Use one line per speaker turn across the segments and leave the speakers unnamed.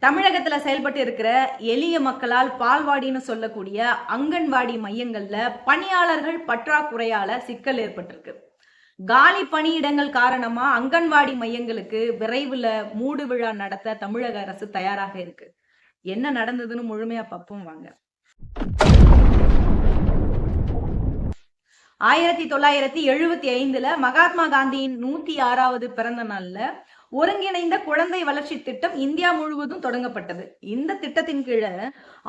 தமிழகத்துல செயல்பட்டு இருக்கிற எளிய மக்களால் பால்வாடின்னு சொல்லக்கூடிய அங்கன்வாடி மையங்கள்ல பணியாளர்கள் பற்றாக்குறையால சிக்கல் ஏற்பட்டிருக்கு. காலி பணியிடங்கள் காரணமா அங்கன்வாடி மையங்களுக்கு விரைவில் மூடு விழா நடத்த தமிழக அரசு தயாராக இருக்கு. என்ன நடந்ததுன்னு முழுமையா பார்ப்போம் வாங்க. 1975 மகாத்மா காந்தியின் 106வது பிறந்த நாள்ல ஒருங்கிணைந்த குழந்தை வளர்ச்சி திட்டம் இந்தியா முழுவதும் தொடங்கப்பட்டது. இந்த திட்டத்தின் கீழே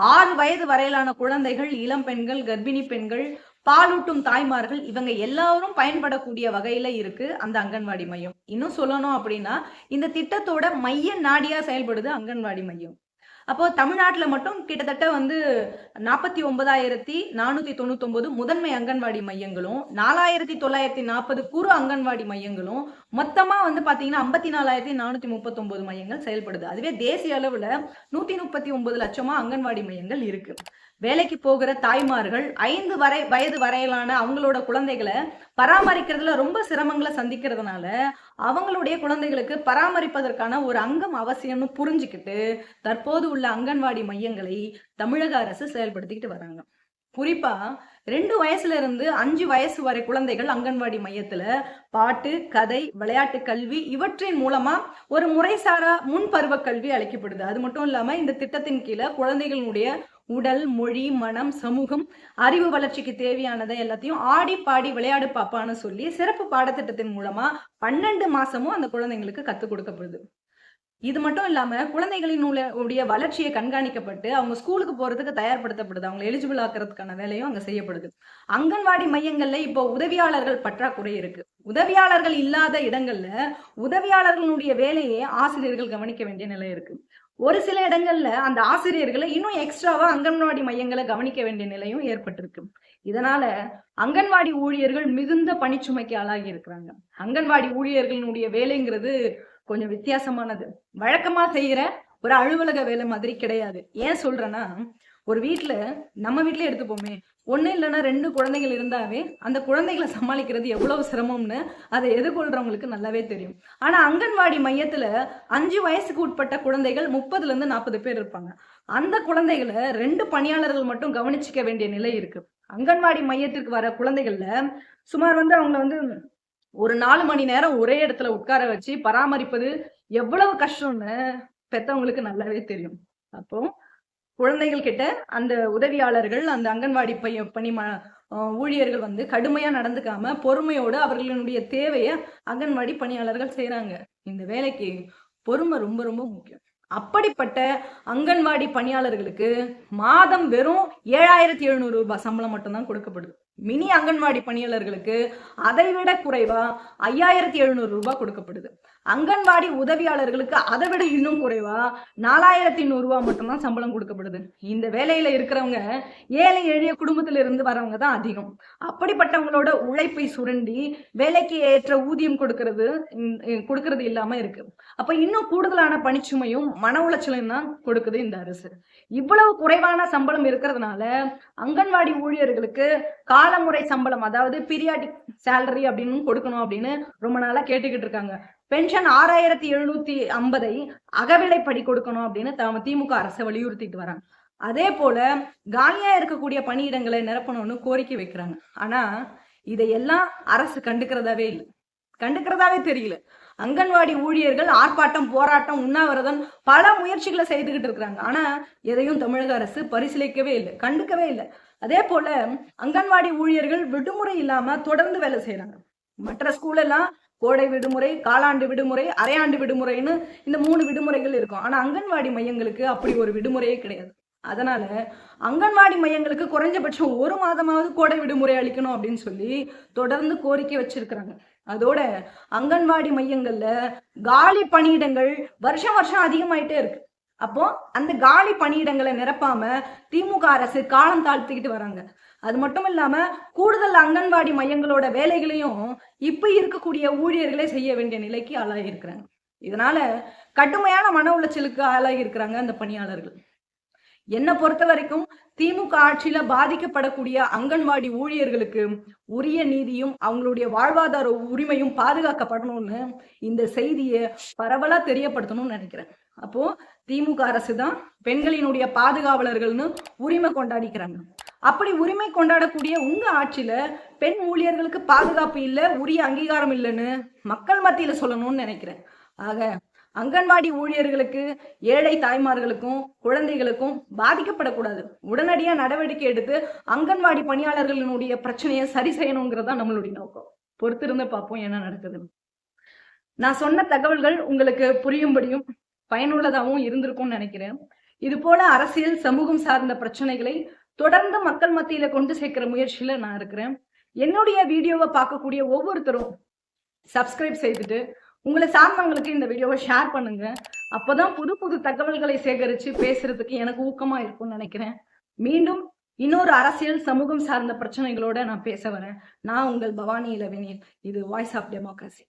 6 வயது வரையிலான குழந்தைகள், இளம் பெண்கள், கர்ப்பிணி பெண்கள், பாலூட்டும் தாய்மார்கள் இவங்க எல்லாரும் பயன்படக்கூடிய வகையில இருக்கு அந்த அங்கன்வாடி மையம். இன்னும் சொல்லணும் அப்படின்னா இந்த திட்டத்தோட மைய நாடியா செயல்படுது அங்கன்வாடி மையம். அப்போ தமிழ்நாட்டில் மட்டும் கிட்டத்தட்ட 49,499 முதன்மை அங்கன்வாடி மையங்களும் 4,940 குறு அங்கன்வாடி மையங்களும் மொத்தமா பாத்தீங்கன்னா 54,439 மையங்கள் செயல்படுது. அதுவே தேசிய அளவுல 139 லட்சமா அங்கன்வாடி மையங்கள் இருக்கு. வேலைக்கு போகிற தாய்மார்கள் 5 வயது வரையிலான அவங்களோட குழந்தைகளை பராமரிக்கிறதுல ரொம்ப சிரமங்களை சந்திக்கிறதுனால அவங்களுடைய குழந்தைகளுக்கு பராமரிப்பதற்கான ஒரு அங்கம் அவசியம்னு புரிஞ்சுக்கிட்டு தற்போது உள்ள அங்கன்வாடி மையங்களை தமிழக அரசு செயல்படுத்திக்கிட்டு வராங்க. குறிப்பா 2 வயசுல இருந்து 5 வயசு வரை குழந்தைகள் அங்கன்வாடி மையத்துல பாட்டு, கதை, விளையாட்டு கல்வி இவற்றின் மூலமா ஒரு முறைசாரா முன்பருவ கல்வி அளிக்கப்படுது. அது மட்டும் இல்லாம இந்த திட்டத்தின் கீழே குழந்தைகளுடைய உடல், மொழி, மனம், சமூகம், அறிவு வளர்ச்சிக்கு தேவையானதை எல்லாத்தையும் ஆடி பாடி விளையாடு பாப்பான்னு சொல்லி சிறப்பு பாடத்திட்டத்தின் மூலமா 12 மாசமும் அந்த குழந்தைங்களுக்கு கத்துக் கொடுக்கப்படுது. இது மட்டும் இல்லாம குழந்தைகளினுடைய வளர்ச்சியை கண்காணிக்கப்பட்டு அவங்க ஸ்கூலுக்கு போறதுக்கு தயார்படுத்தப்படுது. அவங்க எலிஜிபிள் ஆக்குறதுக்கான வேலையும் அங்க செய்யப்படுது. அங்கன்வாடி மையங்கள்ல இப்போ உதவியாளர்கள் பற்றாக்குறை இருக்கு. உதவியாளர்கள் இல்லாத இடங்கள்ல உதவியாளர்களுடைய வேலையை ஆசிரியர்கள் கவனிக்க வேண்டிய நிலை இருக்கு. ஒரு சில இடங்கள்ல அந்த ஆசிரியர்களை இன்னும் எக்ஸ்ட்ராவா அங்கன்வாடி மையங்களை கவனிக்க வேண்டிய நிலையும் ஏற்பட்டிருக்கு. இதனால அங்கன்வாடி ஊழியர்கள் மிகுந்த பணிச்சுமைக்கு ஆளாகி இருக்கிறாங்க. அங்கன்வாடி ஊழியர்களுடைய வேலைங்கிறது கொஞ்சம் வித்தியாசமானது. வழக்கமா செய்யற ஒரு அலுவலக வேலை மாதிரி கிடையாது. ஏன் சொல்றேன்னா, ஒரு நம்ம வீட்டுல எடுத்துப்போமே, 1 இல்லைன்னா 2 குழந்தைகள் இருந்தாவே அந்த குழந்தைகளை சமாளிக்கிறது எவ்வளவு சிரமம்னு அதை எதிர்கொள்றவங்களுக்கு நல்லாவே தெரியும். ஆனா அங்கன்வாடி மையத்துல 5 வயசுக்கு உட்பட்ட குழந்தைகள் 30ல இருந்து 40 பேர் இருப்பாங்க. அந்த குழந்தைகளை 2 பணியாளர்கள் மட்டும் கவனிச்சுக்க வேண்டிய நிலை இருக்கு. அங்கன்வாடி மையத்திற்கு வர குழந்தைகள்ல சுமார் அவங்களை ஒரு 4 மணி நேரம் ஒரே இடத்துல உட்கார வச்சு பராமரிப்பது எவ்வளவு கஷ்டம்னு பெத்தவங்களுக்கு நல்லாவே தெரியும். அப்போ குழந்தைகள் கிட்ட அந்த உதவியாளர்கள், அந்த அங்கன்வாடி பணி ஊழியர்கள் கடுமையா நடந்துக்காம பொறுமையோடு அவர்களுடைய தேவையை அங்கன்வாடி பணியாளர்கள் செய்யறாங்க. இந்த வேலைக்கு பொறுமை ரொம்ப ரொம்ப முக்கியம். அப்படிப்பட்ட அங்கன்வாடி பணியாளர்களுக்கு மாதம் வெறும் 7,700 ரூபாய் சம்பளம் மட்டும்தான் கொடுக்கப்படுது. மினி அங்கன்வாடி பணியாளர்களுக்கு அதை விட குறைவா 5,700 ரூபாய் கொடுக்கப்படுது. அங்கன்வாடி உதவியாளர்களுக்கு அதை விட இன்னும் குறைவா 4,100 ரூபாய் மட்டும்தான் சம்பளம் கொடுக்கப்படுது. இந்த வேலையில இருக்கிறவங்க ஏழை எளிய குடும்பத்தில இருந்து வரவங்க தான் அதிகம். அப்படிப்பட்டவங்களோட உழைப்பை சுரண்டி வேலைக்கு ஏற்ற ஊதியம் கொடுக்கறது இல்லாம இருக்கு. அப்ப இன்னும் கூடுதலான பணிச்சுமையும் மன உளைச்சலையும் தான் கொடுக்குது இந்த அரசு. இவ்வளவு குறைவான சம்பளம் இருக்கிறதுனால அங்கன்வாடி ஊழியர்களுக்கு காலமுறை சம்பளம், அதாவது பீரியாடிக் சேலரி அப்படின்னு கொடுக்கணும் அப்படின்னு ரொம்ப நாளா கேட்டுக்கிட்டு இருக்காங்க. பென்ஷன் 6,750 அகவிலைப்படி கொடுக்கணும் அப்படின்னு திமுக அரசை வலியுறுத்திட்டு வராங்க. அதே போல காலியா இருக்கக்கூடிய பணியிடங்களை நிரப்பணும்னு கோரிக்கை வைக்கிறாங்க. ஆனா இதையெல்லாம் அரசு கண்டுக்கிறதாவே தெரியல. அங்கன்வாடி ஊழியர்கள் ஆர்ப்பாட்டம், போராட்டம், உண்ணாவிரதம் பல முயற்சிகளை செய்துகிட்டு இருக்கிறாங்க. ஆனா எதையும் தமிழக அரசு பரிசீலிக்கவே இல்லை, கண்டுக்கவே இல்லை. அதே போல அங்கன்வாடி ஊழியர்கள் விடுமுறை இல்லாம தொடர்ந்து வேலை செய்யறாங்க. மற்ற ஸ்கூல் எல்லாம் கோடை விடுமுறை, காலாண்டு விடுமுறை, அரையாண்டு விடுமுறைன்னு இந்த 3 விடுமுறைகள் இருக்கும். ஆனா அங்கன்வாடி மையங்களுக்கு அப்படி ஒரு விடுமுறையே கிடையாது. அதனால அங்கன்வாடி மையங்களுக்கு குறைஞ்சபட்சம் 1 மாதமாவது கோடை விடுமுறை அளிக்கணும் அப்படின்னு சொல்லி தொடர்ந்து கோரிக்கை வச்சிருக்கிறாங்க. அதோட அங்கன்வாடி மையங்கள்ல காலி பணியிடங்கள் வருஷம் அதிகமாயிட்டே இருக்கு. அப்போ அந்த காலி பணியிடங்களை நிரப்பாம திமுக அரசு காலம் தாழ்த்திக்கிட்டு வராங்க. அது மட்டும் இல்லாம கூடுதல் அங்கன்வாடி மையங்களோட வேலைகளையும் இப்ப இருக்கக்கூடிய ஊழியர்களே செய்ய வேண்டிய நிலைக்கு ஆளாகி இருக்கிறாங்க. இதனால கடுமையான மன உளைச்சலுக்கு ஆளாகி இருக்கிறாங்க அந்த பணியாளர்கள். என்னை பொறுத்த வரைக்கும் திமுக ஆட்சியில பாதிக்கப்படக்கூடிய அங்கன்வாடி ஊழியர்களுக்கு உரிய நீதியும் அவங்களுடைய வாழ்வாதார உரிமையும் பாதுகாக்கப்படணும்னு இந்த செய்தியை பரவலா தெரியப்படுத்தணும்னு நினைக்கிறேன். அப்போ திமுக அரசு தான் பெண்களினுடைய பாதுகாவலர்கள்னு உரிமை கொண்டாடிக்கிறாங்க. அப்படி உரிமை கொண்டாடக்கூடிய உங்க ஆட்சியில பெண் ஊழியர்களுக்கு பாதுகாப்பு இல்ல, உரிய அங்கீகாரம் இல்லைன்னு மக்கள் மத்தியில சொல்லணும்னு நினைக்கிறேன். ஆக அங்கன்வாடி ஊழியர்களுக்கு, ஏழை தாய்மார்களுக்கும் குழந்தைகளுக்கும் பாதிக்கப்படக்கூடாது. உடனடியா நடவடிக்கை எடுத்து அங்கன்வாடி பணியாளர்களினுடைய பிரச்சனையை சரி செய்யணுங்கிறதா நம்மளுடைய நோக்கம். பொறுத்திருந்து பார்ப்போம் என்ன நடக்குதுன்னு. நான் சொன்ன தகவல்கள் உங்களுக்கு புரியும்படியும் பயனுள்ளதாகவும் இருந்திருக்கும்னு நினைக்கிறேன். இது போல அரசியல், சமூகம் சார்ந்த பிரச்சனைகளை தொடர்ந்து மக்கள் மத்தியில கொண்டு சேர்க்கிற முயற்சியில நான் இருக்கிறேன். என்னுடைய வீடியோவை பார்க்கக்கூடிய ஒவ்வொருத்தரும் சப்ஸ்கிரைப் செய்துட்டு உங்களை சார்ந்தவங்களுக்கு இந்த வீடியோவை ஷேர் பண்ணுங்க. அப்பதான் புது புது தகவல்களை சேகரிச்சு பேசுறதுக்கு எனக்கு ஊக்கமா இருக்கும்னு நினைக்கிறேன். மீண்டும் இன்னொரு அரசியல், சமூகம் சார்ந்த பிரச்சனைகளோட நான் பேச வரேன். நான் உங்கள் பவானி இளவேனில். இது வாய்ஸ் ஆஃப் டெமோக்ரஸி.